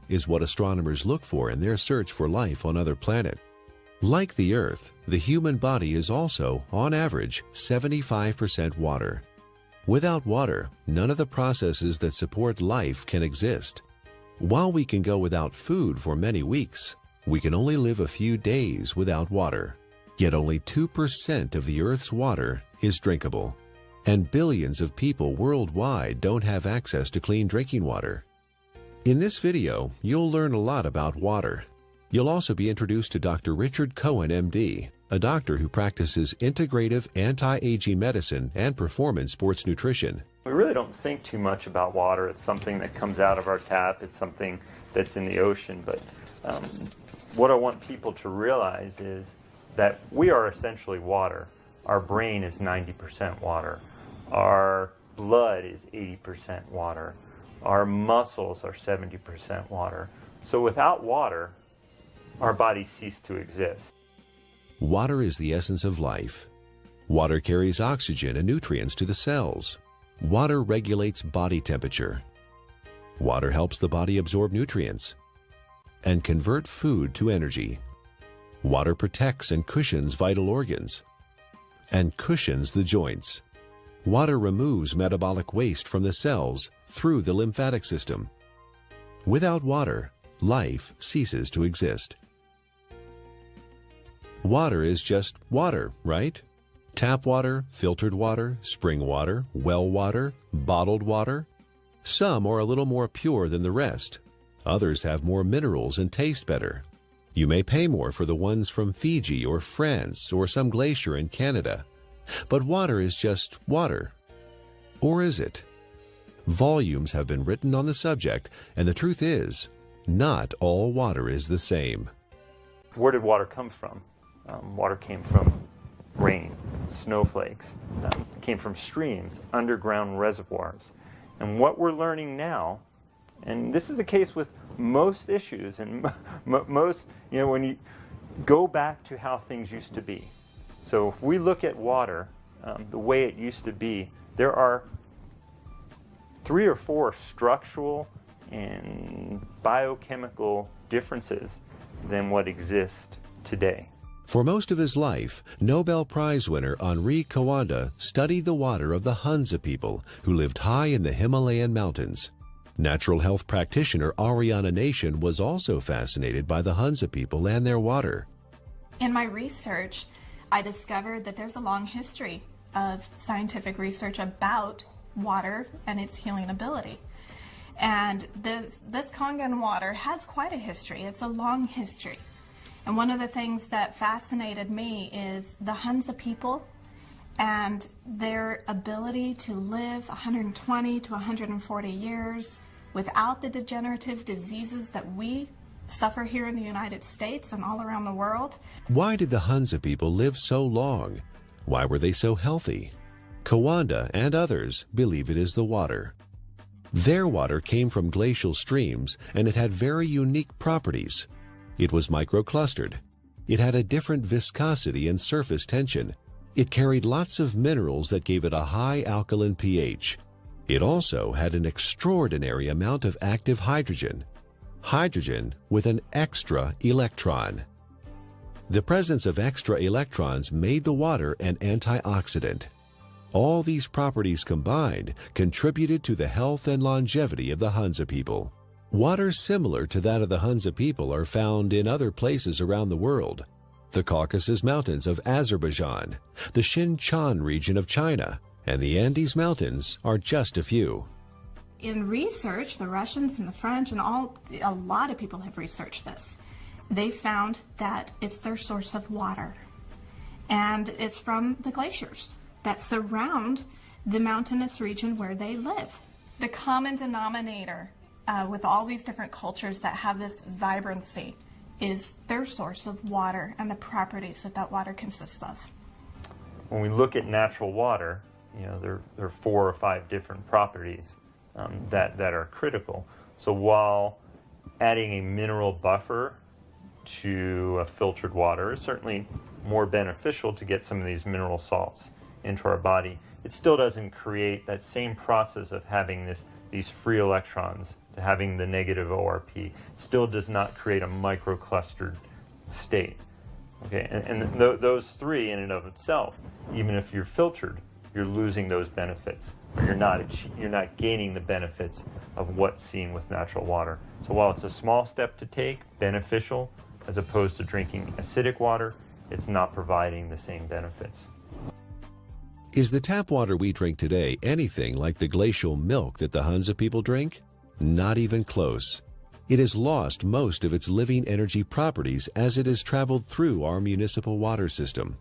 is what astronomers look for in their search for life on other planets. Like the Earth, the human body is also, on average, 75% water. Without water, none of the processes that support life can exist. While we can go without food for many weeks, we can only live a few days without water. Yet only 2% of the Earth's water is drinkable. And billions of people worldwide don't have access to clean drinking water. In this video, you'll learn a lot about water. You'll also be introduced to Dr. Richard Cohen, MD, a doctor who practices integrative anti-aging medicine and performance sports nutrition. We really don't think too much about water. It's something that comes out of our tap. It's something that's in the ocean. But what I want people to realize is that we are essentially water. Our brain is 90% water. Our blood is 80% water. Our muscles are 70% water. So without water, our bodies cease to exist. Water is the essence of life. Water carries oxygen and nutrients to the cells. Water regulates body temperature. Water helps the body absorb nutrients and convert food to energy. Water protects and cushions vital organs and cushions the joints. Water removes metabolic waste from the cells through the lymphatic system. Without water, life ceases to exist. Water is just water, right? Tap water, filtered water, spring water, well water, bottled water. Some are a little more pure than the rest. Others have more minerals and taste better. You may pay more for the ones from Fiji or France or some glacier in Canada. But water is just water. Or is it? Volumes have been written on the subject, and the truth is, not all water is the same. Where did water come from? Water came from rain, snowflakes, came from streams, underground reservoirs. And what we're learning now, and this is the case with most issues, and most, when you go back to how things used to be. So if we look at water, the way it used to be, there are 3 or 4 structural and biochemical differences than what exists today. For most of his life, Nobel Prize winner Henri Coanda studied the water of the Hunza people who lived high in the Himalayan mountains. Natural health practitioner Ariana Nation was also fascinated by the Hunza people and their water. In my research, I discovered that there's a long history of scientific research about water and its healing ability. And this Kangen water has quite a history. It's a long history. And one of the things that fascinated me is the Hunza people and their ability to live 120 to 140 years without the degenerative diseases that we suffer here in the United States and all around the world. Why did the Hunza people live so long? Why were they so healthy? Coanda and others believe it is the water. Their water came from glacial streams, and it had very unique properties. It was microclustered. It had a different viscosity and surface tension. It carried lots of minerals that gave it a high alkaline pH. It also had an extraordinary amount of active hydrogen. Hydrogen with an extra electron. The presence of extra electrons made the water an antioxidant. All these properties combined contributed to the health and longevity of the Hunza people. Water similar to that of the Hunza people are found in other places around the world. The Caucasus Mountains of Azerbaijan, the Xinjiang region of China, and the Andes Mountains are just a few. In research, the Russians and the French and a lot of people have researched this. They found that it's their source of water. And it's from the glaciers that surround the mountainous region where they live. The common denominator with all these different cultures that have this vibrancy is their source of water and the properties that that water consists of. When we look at natural water, there are 4 or 5 different properties that are critical. So while adding a mineral buffer to a filtered water is certainly more beneficial to get some of these mineral salts into our body, it still doesn't create that same process of having these free electrons having the negative ORP, still does not create a microclustered state. Okay, and those three in and of itself, even if you're filtered, you're losing those benefits. You're not gaining the benefits of what's seen with natural water. So while it's a small step to take, beneficial, as opposed to drinking acidic water, it's not providing the same benefits. Is the tap water we drink today anything like the glacial milk that the Hunza people drink? Not even close. It has lost most of its living energy properties as it has traveled through our municipal water system.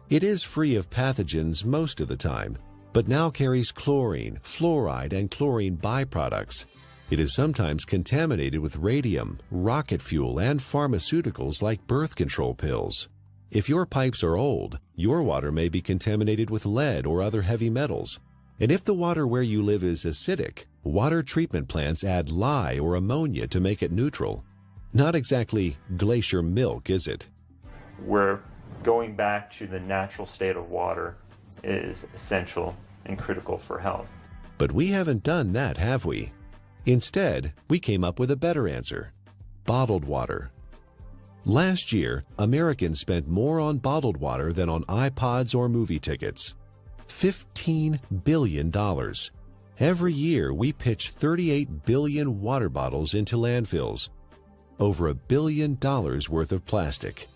It is free of pathogens most of the time, but now carries chlorine, fluoride, and chlorine byproducts. It is sometimes contaminated with radium, rocket fuel, and pharmaceuticals like birth control pills. If your pipes are old, your water may be contaminated with lead or other heavy metals. And if the water where you live is acidic, water treatment plants add lye or ammonia to make it neutral. Not exactly glacier milk, is it? Where going back to the natural state of water is essential and critical for health. But we haven't done that, have we? Instead, we came up with a better answer: bottled water. Last year, Americans spent more on bottled water than on iPods or movie tickets. $15 billion. Every year, we pitch 38 billion water bottles into landfills. Over $1 billion worth of plastic.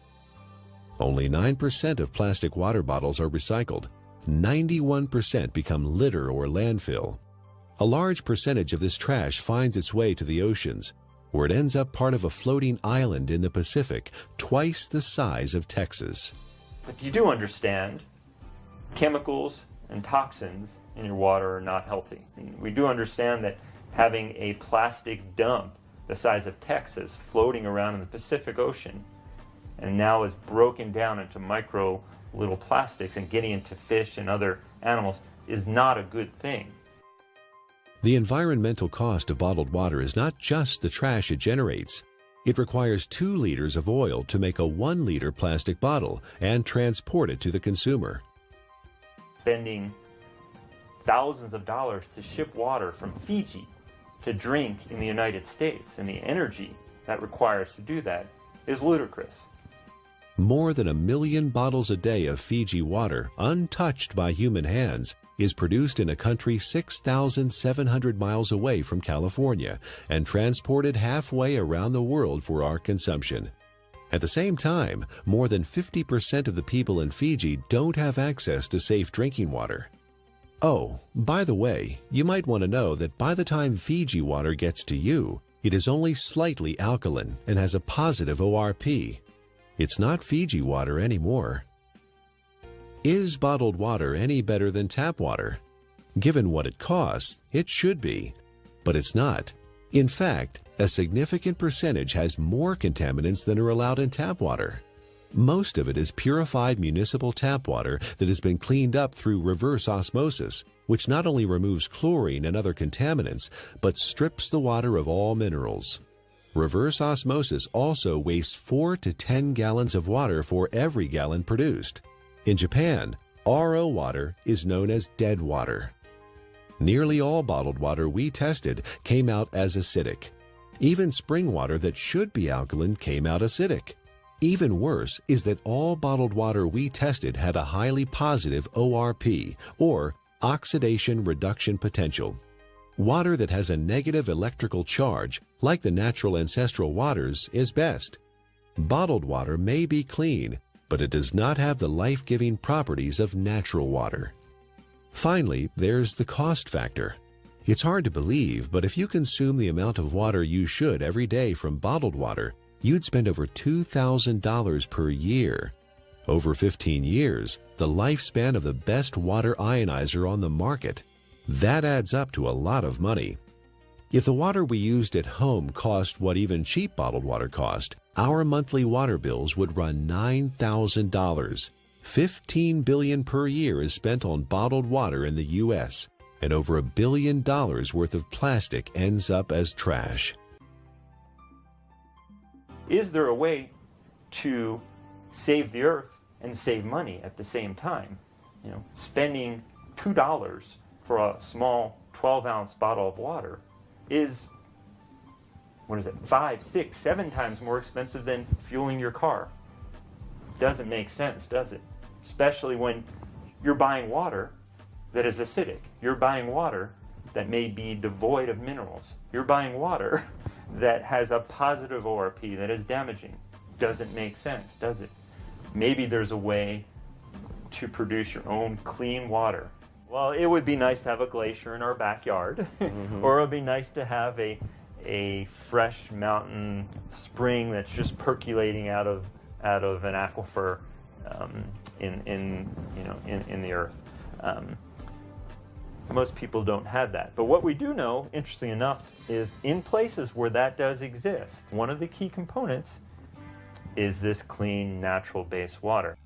Only 9% of plastic water bottles are recycled. 91% become litter or landfill. A large percentage of this trash finds its way to the oceans, where it ends up part of a floating island in the Pacific, twice the size of Texas. But you do understand chemicals and toxins in your water are not healthy. And we do understand that having a plastic dump the size of Texas floating around in the Pacific Ocean and now is broken down into micro little plastics and getting into fish and other animals is not a good thing. The environmental cost of bottled water is not just the trash it generates. It requires 2 liters of oil to make a 1-liter plastic bottle and transport it to the consumer. Spending thousands of dollars to ship water from Fiji to drink in the United States, and the energy that requires to do that is ludicrous. More than 1 million bottles a day of Fiji water, untouched by human hands, is produced in a country 6,700 miles away from California and transported halfway around the world for our consumption. At the same time, more than 50% of the people in Fiji don't have access to safe drinking water. Oh, by the way, you might want to know that by the time Fiji water gets to you, it is only slightly alkaline and has a positive ORP. It's not Fiji water anymore. Is bottled water any better than tap water? Given what it costs, it should be, but it's not. In fact, a significant percentage has more contaminants than are allowed in tap water. Most of it is purified municipal tap water that has been cleaned up through reverse osmosis, which not only removes chlorine and other contaminants, but strips the water of all minerals. Reverse osmosis also wastes 4 to 10 gallons of water for every gallon produced. In Japan, RO water is known as dead water. Nearly all bottled water we tested came out as acidic. Even spring water that should be alkaline came out acidic. Even worse is that all bottled water we tested had a highly positive ORP, or oxidation reduction potential. Water that has a negative electrical charge, like the natural ancestral waters, is best. Bottled water may be clean, but it does not have the life-giving properties of natural water. Finally, there's the cost factor. It's hard to believe, but if you consume the amount of water you should every day from bottled water, you'd spend over $2,000 per year. Over 15 years, the lifespan of the best water ionizer on the market. That adds up to a lot of money. If the water we used at home cost what even cheap bottled water cost, our monthly water bills would run $9,000. $15 billion per year is spent on bottled water in the U.S., and over $1 billion worth of plastic ends up as trash. Is there a way to save the earth and save money at the same time? You know, spending $2 for a small 12-ounce bottle of water is what is it, 5, 6, 7 times more expensive than fueling your car. Doesn't make sense, does it? Especially when you're buying water that is acidic. You're buying water that may be devoid of minerals. You're buying water that has a positive ORP that is damaging. Doesn't make sense, does it? Maybe there's a way to produce your own clean water. Well, it would be nice to have a glacier in our backyard, or it would be nice to have a fresh mountain spring that's just percolating out of an aquifer in the earth. Most people don't have that. But what we do know, interestingly enough, is in places where that does exist, one of the key components is this clean, natural-based water.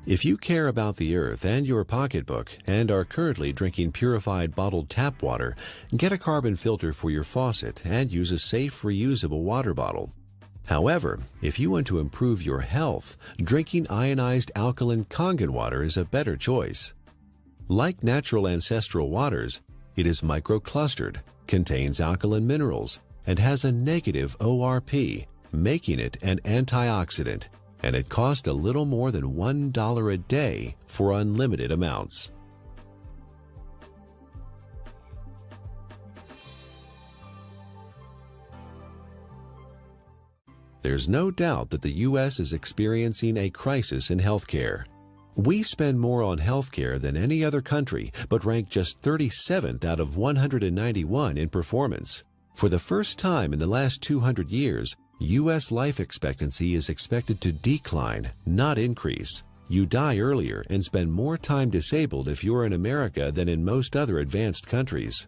If you care about the earth and your pocketbook and are currently drinking purified bottled tap water, get a carbon filter for your faucet and use a safe, reusable water bottle. However, if you want to improve your health, drinking ionized alkaline Kangen water is a better choice. Like natural ancestral waters, it is microclustered, contains alkaline minerals, and has a negative ORP, making it an antioxidant, and it costs a little more than $1 a day for unlimited amounts. There's no doubt that the U.S. is experiencing a crisis in healthcare. We spend more on healthcare than any other country, but rank just 37th out of 191 in performance. For the first time in the last 200 years, U.S. life expectancy is expected to decline, not increase. You die earlier and spend more time disabled if you're in America than in most other advanced countries.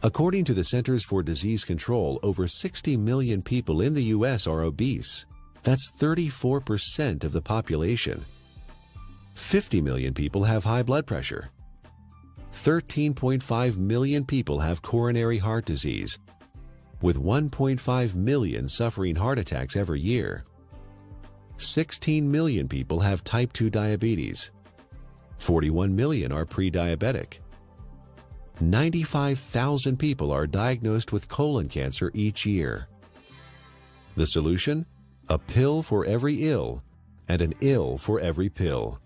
According to the Centers for Disease Control, over 60 million people in the U.S. are obese. That's 34% of the population. 50 million people have high blood pressure. 13.5 million people have coronary heart disease, with 1.5 million suffering heart attacks every year. 16 million people have type 2 diabetes. 41 million are pre-diabetic. 95,000 people are diagnosed with colon cancer each year. The solution? A pill for every ill and an ill for every pill.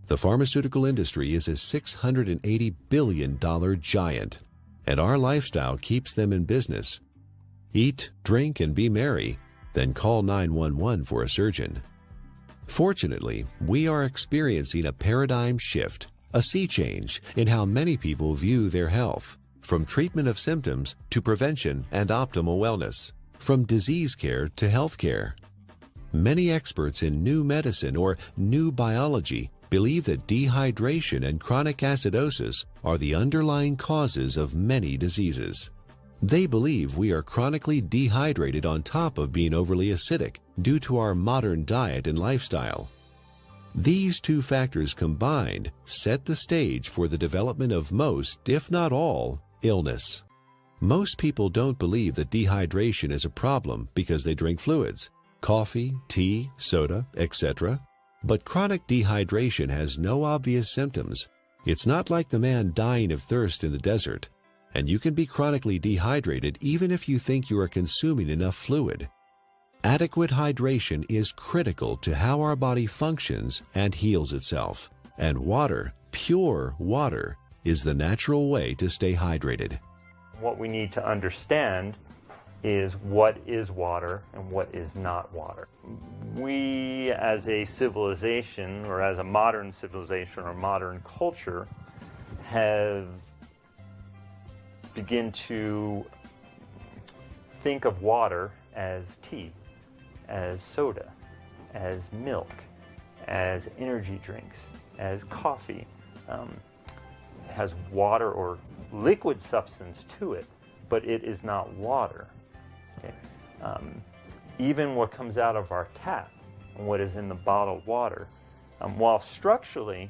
The pharmaceutical industry is a $680 billion giant, and our lifestyle keeps them in business. Eat, drink, and be merry, then call 911 for a surgeon. Fortunately, we are experiencing a paradigm shift, a sea change in how many people view their health, from treatment of symptoms to prevention and optimal wellness, from disease care to health care. Many experts in new medicine or new biology believe that dehydration and chronic acidosis are the underlying causes of many diseases. They believe we are chronically dehydrated on top of being overly acidic due to our modern diet and lifestyle. These two factors combined set the stage for the development of most, if not all, illness. Most people don't believe that dehydration is a problem because they drink fluids, coffee, tea, soda, etc. But chronic dehydration has no obvious symptoms. It's not like the man dying of thirst in the desert, and you can be chronically dehydrated even if you think you are consuming enough fluid. Adequate hydration is critical to how our body functions and heals itself, and water, pure water, is the natural way to stay hydrated. What we need to understand is what is water and what is not water. We as a civilization, or as a modern civilization or modern culture, have begun to think of water as tea, as soda, as milk, as energy drinks, as coffee. It has water or liquid substance to it, but it is not water. Okay? Even what comes out of our tap and what is in the bottled water, while structurally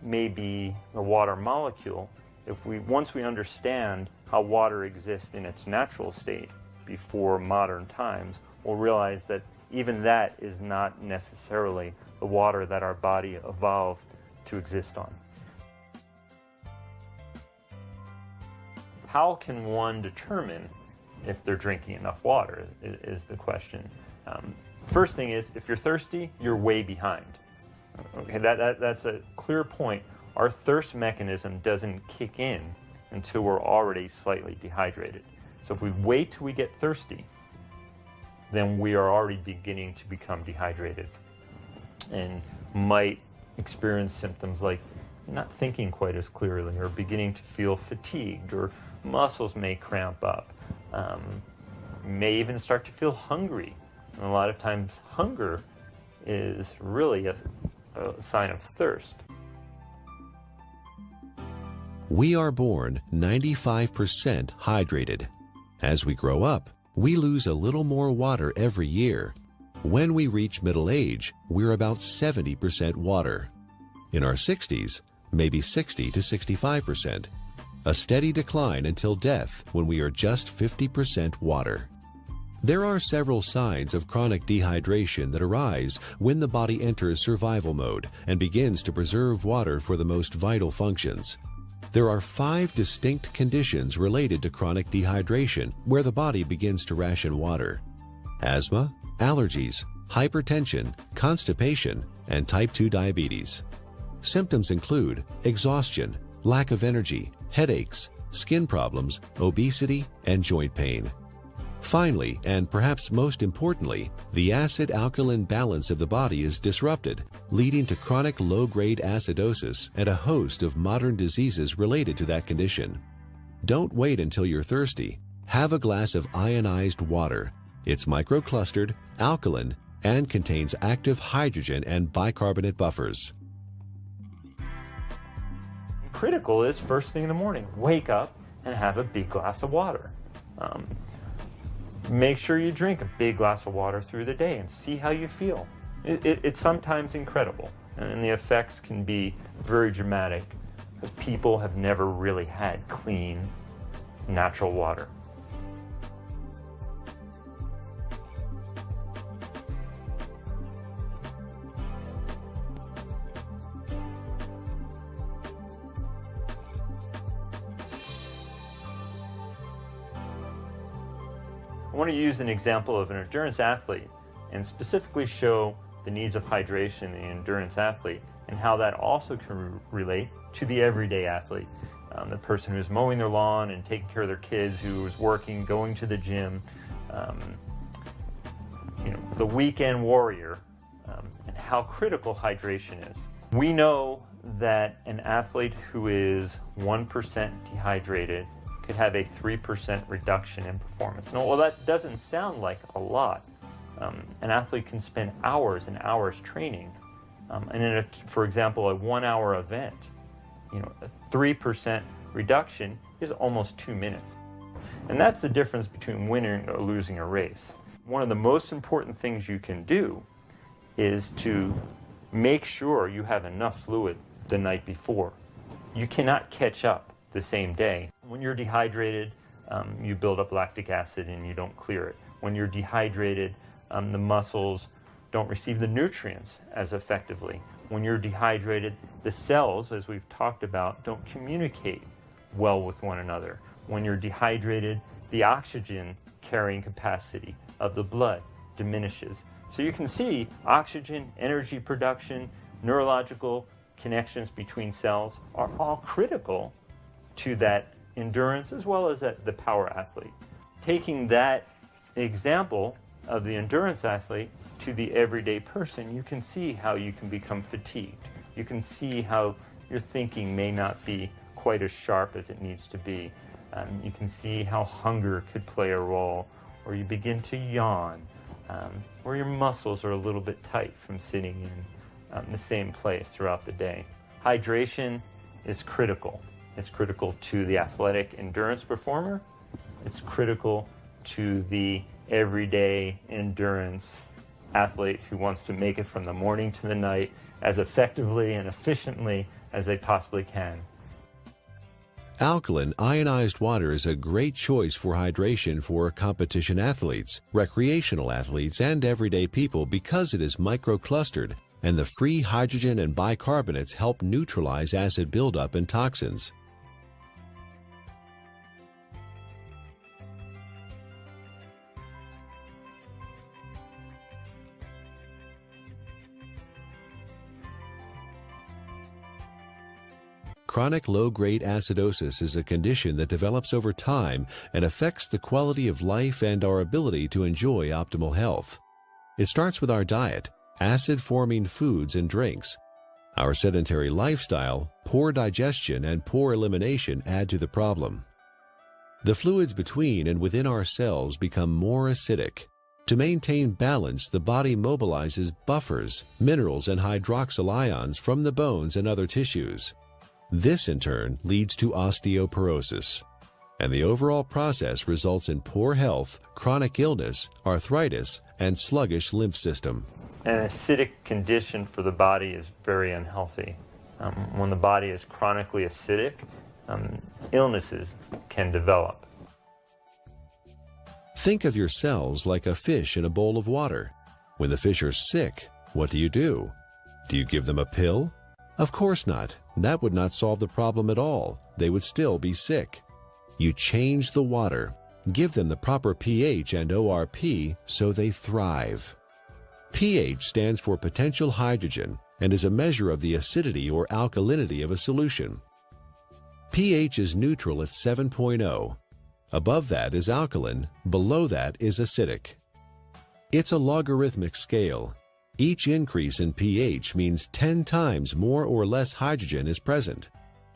may be a water molecule, once we understand how water exists in its natural state before modern times, we'll realize that even that is not necessarily the water that our body evolved to exist on. How can one determine if they're drinking enough water is the question. First thing is, if you're thirsty, you're way behind. Okay, that's a clear point. Our thirst mechanism doesn't kick in until we're already slightly dehydrated. So if we wait till we get thirsty, then we are already beginning to become dehydrated and might experience symptoms like not thinking quite as clearly, or beginning to feel fatigued, or muscles may cramp up, may even start to feel hungry. And a lot of times hunger is really a sign of thirst. We are born 95% hydrated. As we grow up, we lose a little more water every year. When we reach middle age, we're about 70% water. In our 60s, maybe 60 to 65%. A steady decline until death when we are just 50% water. There are several signs of chronic dehydration that arise when the body enters survival mode and begins to preserve water for the most vital functions. There are 5 distinct conditions related to chronic dehydration where the body begins to ration water: asthma, allergies, hypertension, constipation, and type 2 diabetes. Symptoms include exhaustion, lack of energy, headaches, skin problems, obesity, and joint pain. Finally, and perhaps most importantly, the acid-alkaline balance of the body is disrupted, leading to chronic low-grade acidosis and a host of modern diseases related to that condition. Don't wait until you're thirsty. Have a glass of ionized water. It's microclustered, alkaline, and contains active hydrogen and bicarbonate buffers. Critical is first thing in the morning, wake up and have a big glass of water. Make sure you drink a big glass of water through the day and see how you feel. It's sometimes incredible, and the effects can be very dramatic because people have never really had clean, natural water. I want to use an example of an endurance athlete and specifically show the needs of hydration in the endurance athlete and how that also can relate to the everyday athlete. The person who's mowing their lawn and taking care of their kids, who is working, going to the gym, the weekend warrior, and how critical hydration is. We know that an athlete who is 1% dehydrated could have a 3% reduction in performance. Now, well, that doesn't sound like a lot. An athlete can spend hours and hours training, and in for example, a 1-hour event, a 3% reduction is almost 2 minutes. And that's the difference between winning or losing a race. One of the most important things you can do is to make sure you have enough fluid the night before. You cannot catch up the same day. When you're dehydrated, you build up lactic acid and you don't clear it. When you're dehydrated, the muscles don't receive the nutrients as effectively. When you're dehydrated, the cells, as we've talked about, don't communicate well with one another. When you're dehydrated, the oxygen carrying capacity of the blood diminishes. So you can see oxygen, energy production, neurological connections between cells are all critical to that endurance as well as the power athlete. Taking that example of the endurance athlete to the everyday person, you can see how you can become fatigued. You can see how your thinking may not be quite as sharp as it needs to be. You can see how hunger could play a role, or you begin to yawn, or your muscles are a little bit tight from sitting in the same place throughout the day. Hydration is critical. It's critical to the athletic endurance performer. It's critical to the everyday endurance athlete who wants to make it from the morning to the night as effectively and efficiently as they possibly can. Alkaline ionized water is a great choice for hydration for competition athletes, recreational athletes, and everyday people because it is microclustered, and the free hydrogen and bicarbonates help neutralize acid buildup and toxins. Chronic low-grade acidosis is a condition that develops over time and affects the quality of life and our ability to enjoy optimal health. It starts with our diet, acid-forming foods and drinks. Our sedentary lifestyle, poor digestion, and poor elimination add to the problem. The fluids between and within our cells become more acidic. To maintain balance, the body mobilizes buffers, minerals, and hydroxyl ions from the bones and other tissues. This, in turn, leads to osteoporosis, and the overall process results in poor health, chronic illness, arthritis, and sluggish lymph system. An acidic condition for the body is very unhealthy. When the body is chronically acidic, illnesses can develop. Think of your cells like a fish in a bowl of water. When the fish are sick, what do? Do you give them a pill? Of course not. That would not solve the problem at all. They would still be sick. You change the water, give them the proper pH and ORP so they thrive. pH stands for potential hydrogen and is a measure of the acidity or alkalinity of a solution. pH is neutral at 7.0. Above that is alkaline, below that is acidic. It's a logarithmic scale. Each increase in pH means 10 times more or less hydrogen is present.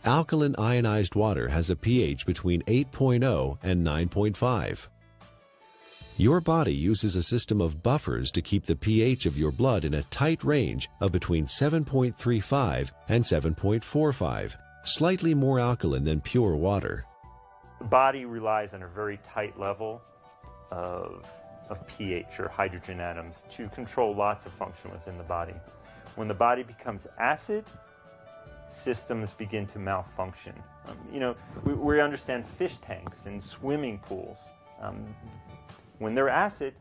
Alkaline ionized water has a pH between 8.0 and 9.5. Your body uses a system of buffers to keep the pH of your blood in a tight range of between 7.35 and 7.45, slightly more alkaline than pure water. The body relies on a very tight level of pH, or hydrogen atoms, to control lots of function within the body. When the body becomes acid, systems begin to malfunction. We understand fish tanks and swimming pools. When they're acid,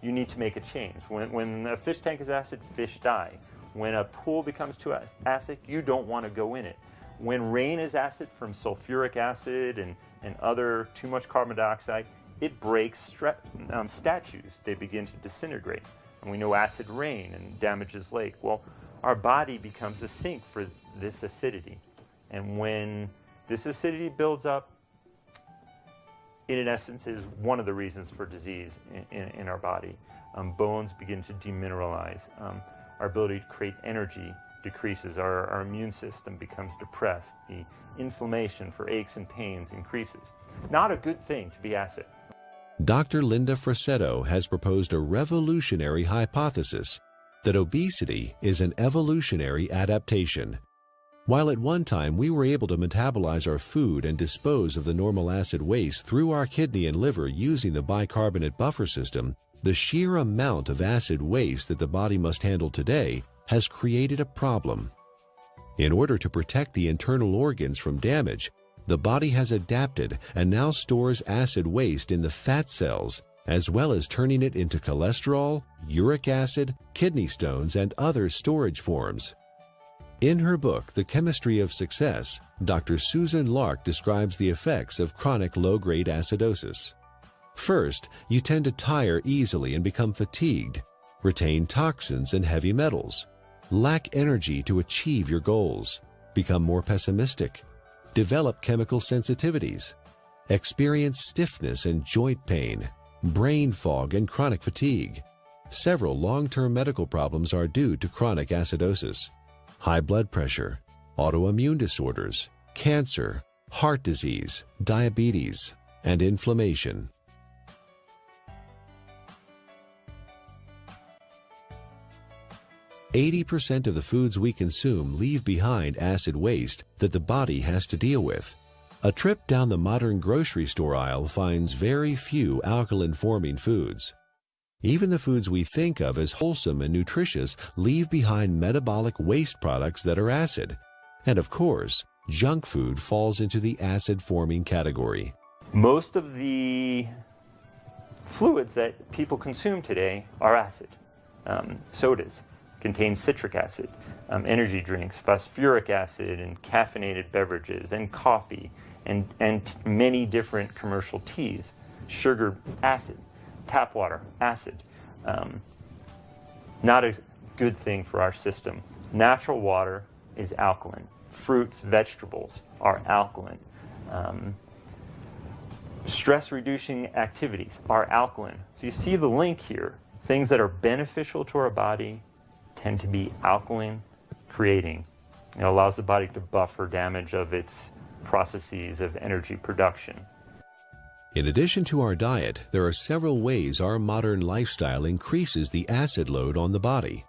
you need to make a change. When a fish tank is acid, fish die. When a pool becomes too acid, you don't want to go in it. When rain is acid from sulfuric acid and other too much carbon dioxide, it breaks statues. They begin to disintegrate. And we know acid rain and damages lake. Well, our body becomes a sink for this acidity. And when this acidity builds up, it in essence is one of the reasons for disease in our body. Bones begin to demineralize. Our ability to create energy decreases. Our immune system becomes depressed. The inflammation for aches and pains increases. Not a good thing to be acid. Dr. Linda Frassetto has proposed a revolutionary hypothesis that obesity is an evolutionary adaptation. While at one time we were able to metabolize our food and dispose of the normal acid waste through our kidney and liver using the bicarbonate buffer system, the sheer amount of acid waste that the body must handle today has created a problem. In order to protect the internal organs from damage, the body has adapted and now stores acid waste in the fat cells, as well as turning it into cholesterol, uric acid, kidney stones, and other storage forms. In her book, The Chemistry of Success, Dr. Susan Lark describes the effects of chronic low-grade acidosis. First, you tend to tire easily and become fatigued, retain toxins and heavy metals, lack energy to achieve your goals, become more pessimistic, develop chemical sensitivities, experience stiffness and joint pain, brain fog, and chronic fatigue. Several long-term medical problems are due to chronic acidosis: high blood pressure, autoimmune disorders, cancer, heart disease, diabetes, and inflammation. "80% of the foods we consume leave behind acid waste that the body has to deal with. A trip down the modern grocery store aisle finds very few alkaline-forming foods. Even the foods we think of as wholesome and nutritious leave behind metabolic waste products that are acid. And of course, junk food falls into the acid-forming category." Most of the fluids that people consume today are acid. Sodas, contains citric acid, energy drinks, phosphoric acid, and caffeinated beverages, and coffee, and many different commercial teas. Sugar, acid. Tap water, acid. Not a good thing for our system. Natural water is alkaline. Fruits, vegetables are alkaline. Stress-reducing activities are alkaline. So you see the link here. Things that are beneficial to our body tend to be alkaline creating. It allows the body to buffer damage of its processes of energy production. In addition to our diet, there are several ways our modern lifestyle increases the acid load on the body.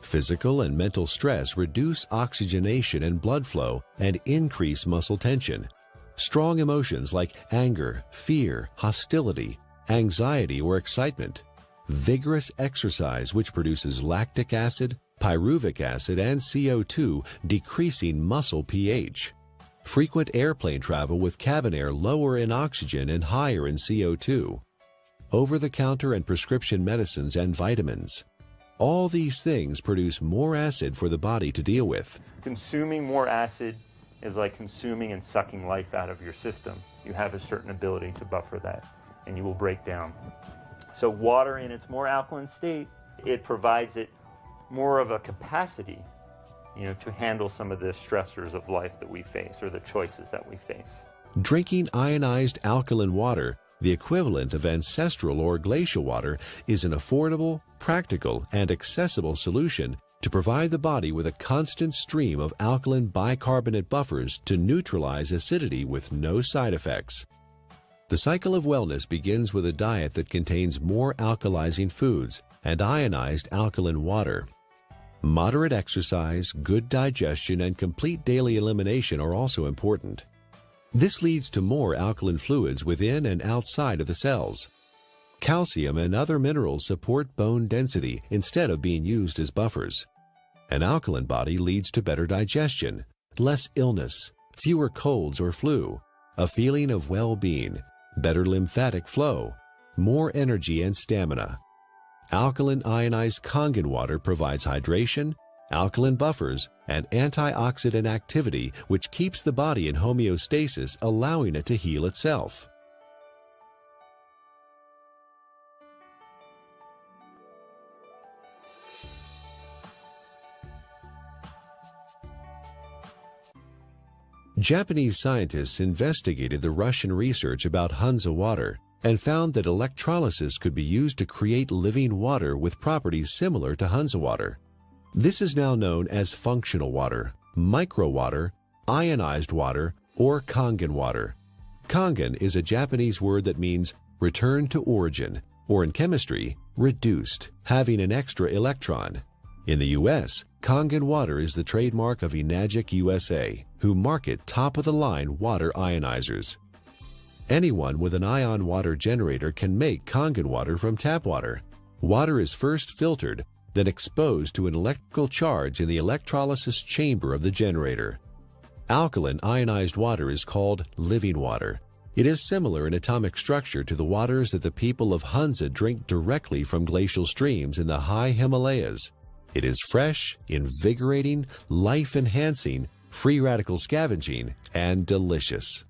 Physical and mental stress reduce oxygenation and blood flow and increase muscle tension. Strong emotions like anger, fear, hostility, anxiety, or excitement. Vigorous exercise, which produces lactic acid, pyruvic acid, and CO2, decreasing muscle pH. Frequent airplane travel with cabin air lower in oxygen and higher in CO2. Over-the-counter and prescription medicines and vitamins. All these things produce more acid for the body to deal with. Consuming more acid is like consuming and sucking life out of your system. You have a certain ability to buffer that, and you will break down. So water in its more alkaline state, it provides it more of a capacity, to handle some of the stressors of life that we face, or the choices that we face. Drinking ionized alkaline water, the equivalent of ancestral or glacial water, is an affordable, practical, and accessible solution to provide the body with a constant stream of alkaline bicarbonate buffers to neutralize acidity with no side effects. The cycle of wellness begins with a diet that contains more alkalizing foods and ionized alkaline water. Moderate exercise, good digestion, and complete daily elimination are also important. This leads to more alkaline fluids within and outside of the cells. Calcium and other minerals support bone density instead of being used as buffers. An alkaline body leads to better digestion, less illness, fewer colds or flu, a feeling of well-being, better lymphatic flow, more energy and stamina. Alkaline ionized Kangen water provides hydration, alkaline buffers, and antioxidant activity, which keeps the body in homeostasis, allowing it to heal itself. Japanese scientists investigated the Russian research about Hansa water and found that electrolysis could be used to create living water with properties similar to Hansa water. This is now known as functional water, micro water, ionized water, or Kangen water. Kangen is a Japanese word that means return to origin, or in chemistry, reduced, having an extra electron. In the U.S., Kangen water is the trademark of Enagic USA, who market top-of-the-line water ionizers. Anyone with an ion water generator can make Kangen water from tap water. Water is first filtered, then exposed to an electrical charge in the electrolysis chamber of the generator. Alkaline ionized water is called living water. It is similar in atomic structure to the waters that the people of Hansa drink directly from glacial streams in the high Himalayas. It is fresh, invigorating, life-enhancing, free radical scavenging, and delicious.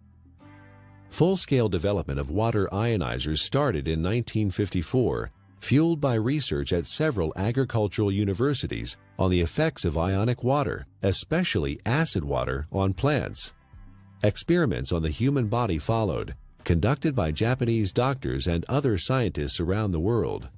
Full-scale development of water ionizers started in 1954, fueled by research at several agricultural universities on the effects of ionic water, especially acid water, on plants. Experiments on the human body followed, conducted by Japanese doctors and other scientists around the world.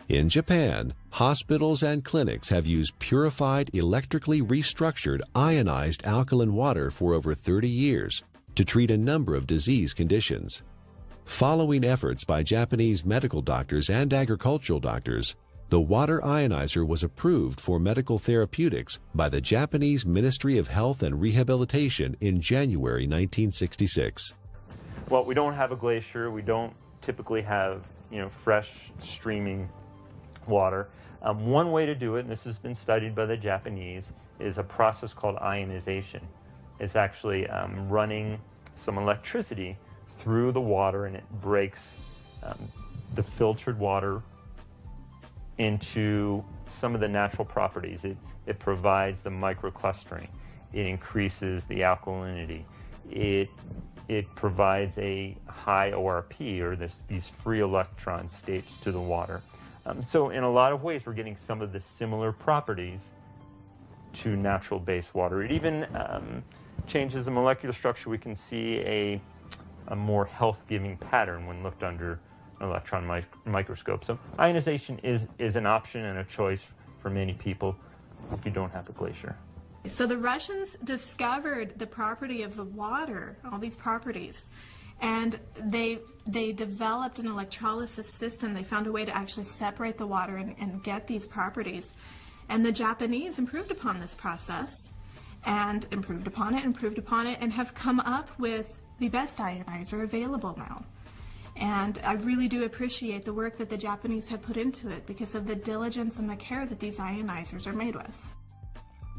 In Japan, hospitals and clinics have used purified, electrically restructured, ionized alkaline water for over 30 years to treat a number of disease conditions. Following efforts by Japanese medical doctors and agricultural doctors, the water ionizer was approved for medical therapeutics by the Japanese Ministry of Health and Rehabilitation in January 1966. Well, we don't have a glacier. We don't typically have, fresh streaming water. One way to do it, and this has been studied by the Japanese, is a process called ionization. It's actually running some electricity through the water, and it breaks the filtered water into some of the natural properties. It provides the microclustering. It increases the alkalinity. It provides a high ORP, or these free electron states to the water. So in a lot of ways, we're getting some of the similar properties to natural base water. It even changes the molecular structure. We can see a more health-giving pattern when looked under an electron microscope. So ionization is an option and a choice for many people if you don't have a glacier. So the Russians discovered the property of the water, all these properties, and they developed an electrolysis system. They found a way to actually separate the water and get these properties. And the Japanese improved upon this process and improved upon it, and have come up with the best ionizer available now. And I really do appreciate the work that the Japanese have put into it because of the diligence and the care that these ionizers are made with.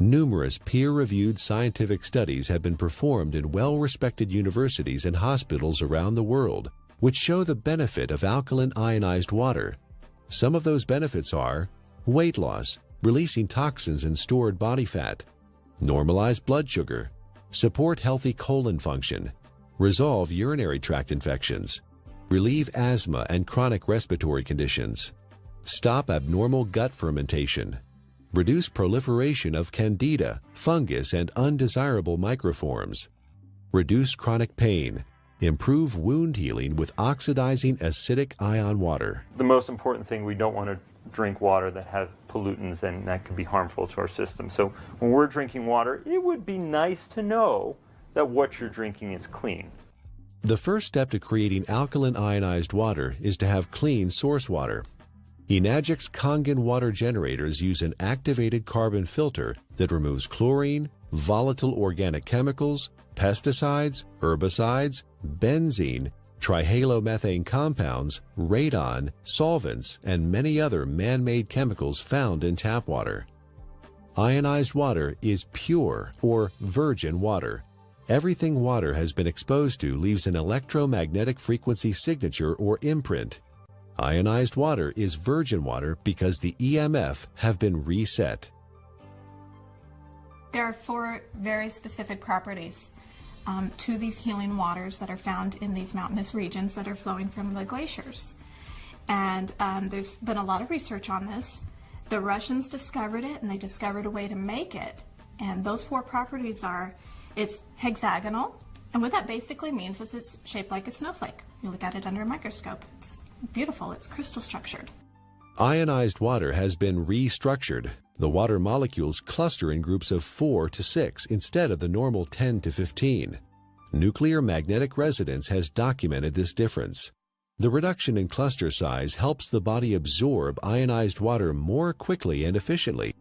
Numerous peer-reviewed scientific studies have been performed in well-respected universities and hospitals around the world, which show the benefit of alkaline ionized water. Some of those benefits are weight loss, releasing toxins and stored body fat, normalize blood sugar, support healthy colon function, resolve urinary tract infections, relieve asthma and chronic respiratory conditions, stop abnormal gut fermentation, reduce proliferation of candida, fungus, and undesirable microforms, reduce chronic pain, improve wound healing with oxidizing acidic ion water. The most important thing, we don't want to drink water that has pollutants, and that could be harmful to our system. So when we're drinking water, it would be nice to know that what you're drinking is clean. The first step to creating alkaline ionized water is to have clean source water. Enagic's Kangen water generators use an activated carbon filter that removes chlorine, volatile organic chemicals, pesticides, herbicides, benzene, trihalomethane compounds, radon, solvents, and many other man-made chemicals found in tap water. Ionized water is pure or virgin water. Everything water has been exposed to leaves an electromagnetic frequency signature or imprint. Ionized water is virgin water because the EMF have been reset. There are 4 very specific properties to these healing waters that are found in these mountainous regions that are flowing from the glaciers. And there's been a lot of research on this. The Russians discovered it, and they discovered a way to make it. And those 4 properties are, it's hexagonal, and what that basically means is it's shaped like a snowflake. You look at it under a microscope. It's beautiful. It's crystal structured. Ionized water has been restructured. The water molecules cluster in groups of 4 to 6 instead of the normal 10 to 15. Nuclear magnetic resonance has documented this difference. The reduction in cluster size helps the body absorb ionized water more quickly and efficiently.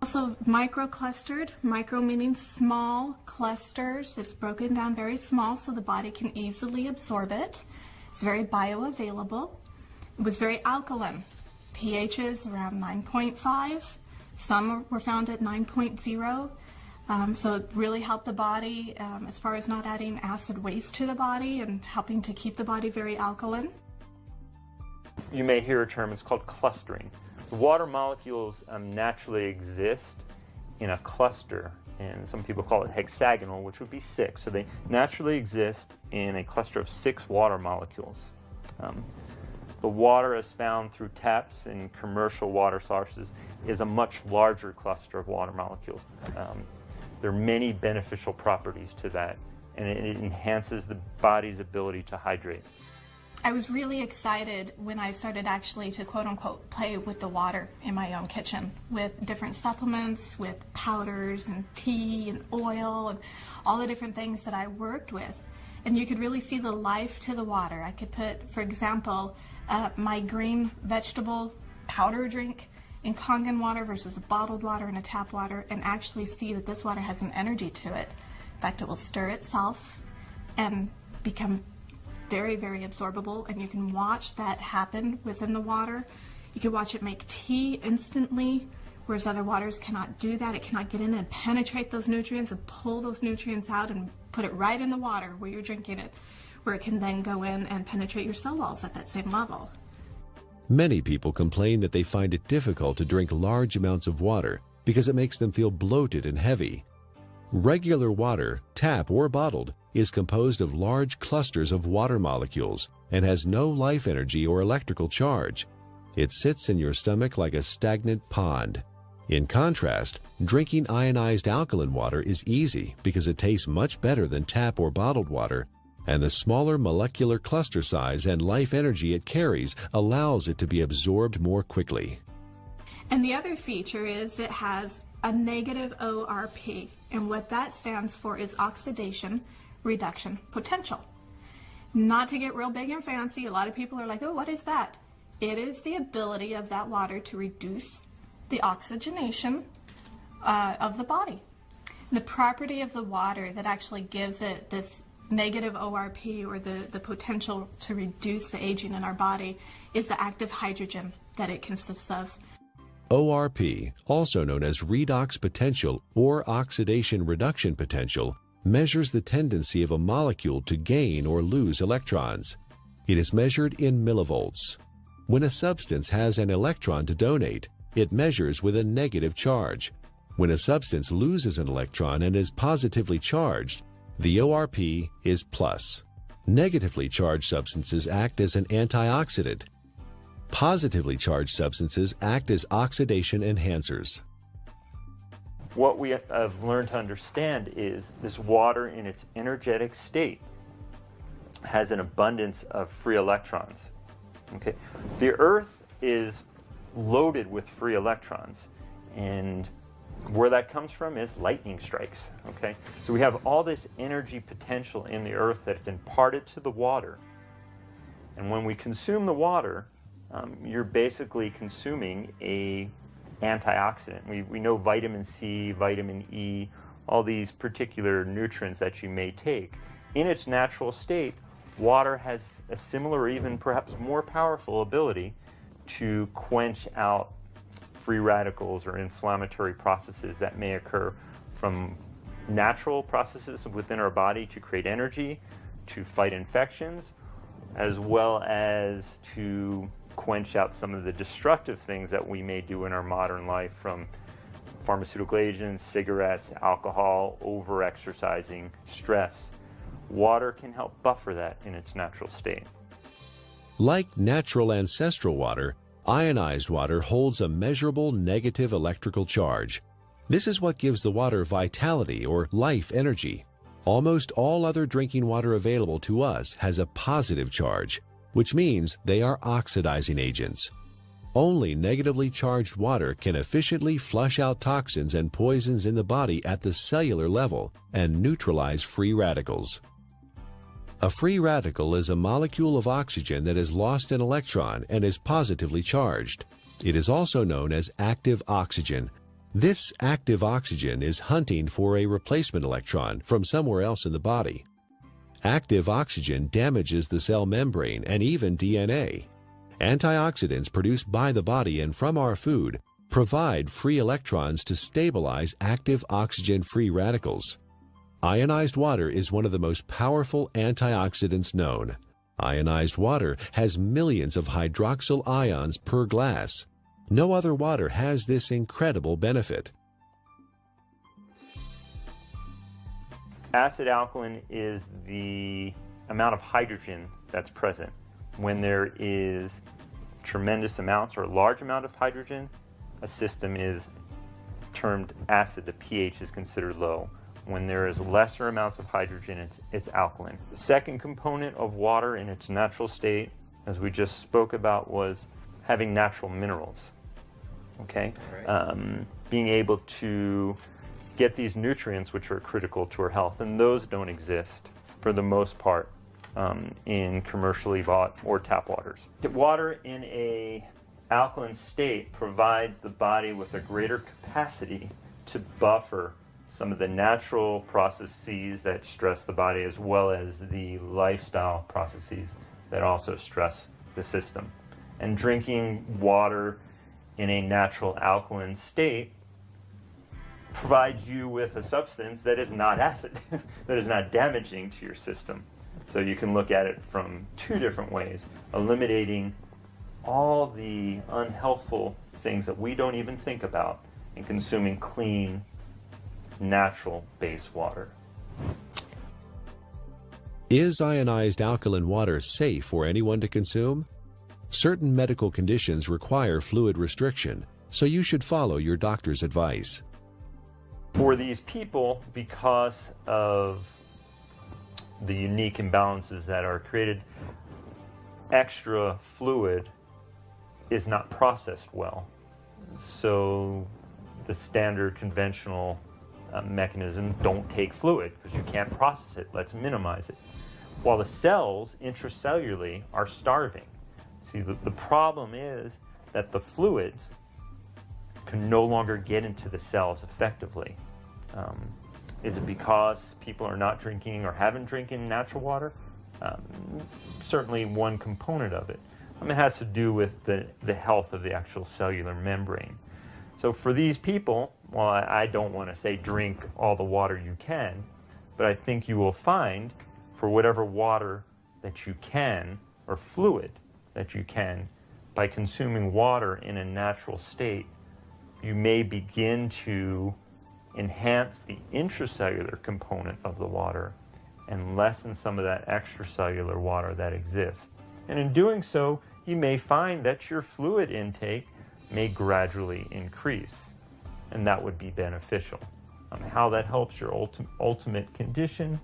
Also microclustered, micro meaning small clusters. It's broken down very small so the body can easily absorb it. It's very bioavailable. It was very alkaline. pHs around 9.5. Some were found at 9.0. So it really helped the body as far as not adding acid waste to the body and helping to keep the body very alkaline. You may hear a term, it's called clustering. The water molecules naturally exist in a cluster, and some people call it hexagonal, which would be 6. So they naturally exist in a cluster of 6 water molecules. The water as found through taps and commercial water sources is a much larger cluster of water molecules. There are many beneficial properties to that, and it enhances the body's ability to hydrate. I was really excited when I started actually to quote-unquote play with the water in my own kitchen with different supplements, with powders and tea and oil and all the different things that I worked with. And you could really see the life to the water. I could put, for example, my green vegetable powder drink in Kangen water versus a bottled water and a tap water, and actually see that this water has an energy to it. In fact, it will stir itself and become very, very absorbable, and you can watch that happen within the water. You can watch it make tea instantly, whereas other waters cannot do that. It cannot get in and penetrate those nutrients and pull those nutrients out and put it right in the water where you're drinking it, where it can then go in and penetrate your cell walls at that same level. Many people complain that they find it difficult to drink large amounts of water because it makes them feel bloated and heavy. Regular water, tap or bottled, is composed of large clusters of water molecules and has no life energy or electrical charge. It sits in your stomach like a stagnant pond. In contrast, drinking ionized alkaline water is easy because it tastes much better than tap or bottled water, and the smaller molecular cluster size and life energy it carries allows it to be absorbed more quickly. And the other feature is it has a negative ORP, and what that stands for is oxidation reduction potential. Not to get real big and fancy, a lot of people are like, oh, what is that? It is the ability of that water to reduce the oxygenation of the body. The property of the water that actually gives it this negative ORP, or the potential to reduce the aging in our body, is the active hydrogen that it consists of. ORP, also known as redox potential or oxidation reduction potential, measures the tendency of a molecule to gain or lose electrons. It is measured in millivolts. When a substance has an electron to donate, it measures with a negative charge. When a substance loses an electron and is positively charged, the ORP is plus. Negatively charged substances act as an antioxidant. Positively charged substances act as oxidation enhancers. What we have learned to understand is this water in its energetic state has an abundance of free electrons. Okay? The Earth is loaded with free electrons, and where that comes from is lightning strikes. Okay? So we have all this energy potential in the Earth that's imparted to the water. And when we consume the water, you're basically consuming a antioxidant. We know vitamin C, vitamin E, all these particular nutrients that you may take. In its natural state, water has a similar or even perhaps more powerful ability to quench out free radicals or inflammatory processes that may occur from natural processes within our body to create energy, to fight infections, as well as to quench out some of the destructive things that we may do in our modern life, from pharmaceutical agents, cigarettes, alcohol, over-exercising, stress. Water can help buffer that in its natural state. Like natural ancestral water, ionized water holds a measurable negative electrical charge. This is what gives the water vitality or life energy. Almost all other drinking water available to us has a positive charge, which means they are oxidizing agents. Only negatively charged water can efficiently flush out toxins and poisons in the body at the cellular level and neutralize free radicals. A free radical is a molecule of oxygen that has lost an electron and is positively charged. It is also known as active oxygen. This active oxygen is hunting for a replacement electron from somewhere else in the body. Active oxygen damages the cell membrane and even DNA. Antioxidants produced by the body and from our food provide free electrons to stabilize active oxygen-free radicals. Ionized water is one of the most powerful antioxidants known. Ionized water has millions of hydroxyl ions per glass. No other water has this incredible benefit. Acid alkaline is the amount of hydrogen that's present. When there is tremendous amounts or a large amount of hydrogen, a system is termed acid. The pH is considered low. When there is lesser amounts of hydrogen, it's alkaline. The second component of water in its natural state, as we just spoke about, was having natural minerals. Okay? Right. Being able to get these nutrients which are critical to our health, and those don't exist for the most part in commercially bought or tap waters. Water in a alkaline state provides the body with a greater capacity to buffer some of the natural processes that stress the body, as well as the lifestyle processes that also stress the system. And drinking water in a natural alkaline state provides you with a substance that is not acid, that is not damaging to your system. So you can look at it from two different ways: eliminating all the unhealthful things that we don't even think about in consuming clean, natural-based water. Is ionized alkaline water safe for anyone to consume? Certain medical conditions require fluid restriction, so you should follow your doctor's advice. For these people, because of the unique imbalances that are created, extra fluid is not processed well. So the standard conventional mechanism, don't take fluid because you can't process it. Let's minimize it. While the cells intracellularly are starving. See, the problem is that the fluids can no longer get into the cells effectively. Is it because people are not drinking or haven't drinking natural water? Certainly one component of it. It has to do with the health of the actual cellular membrane. So for these people, well, I don't want to say drink all the water you can, but I think you will find for whatever water that you can, or fluid that you can, by consuming water in a natural state, you may begin to enhance the intracellular component of the water and lessen some of that extracellular water that exists. And in doing so, you may find that your fluid intake may gradually increase, and that would be beneficial. How that helps your ultimate condition,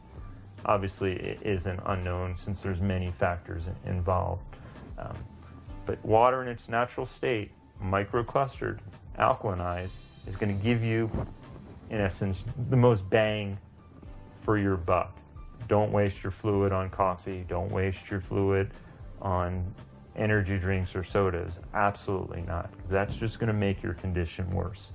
obviously it is an unknown since there's many factors involved. But water in its natural state, microclustered, alkalinized, is going to give you, in essence, the most bang for your buck. Don't waste your fluid on coffee. Don't waste your fluid on energy drinks or sodas. Absolutely not. That's just going to make your condition worse.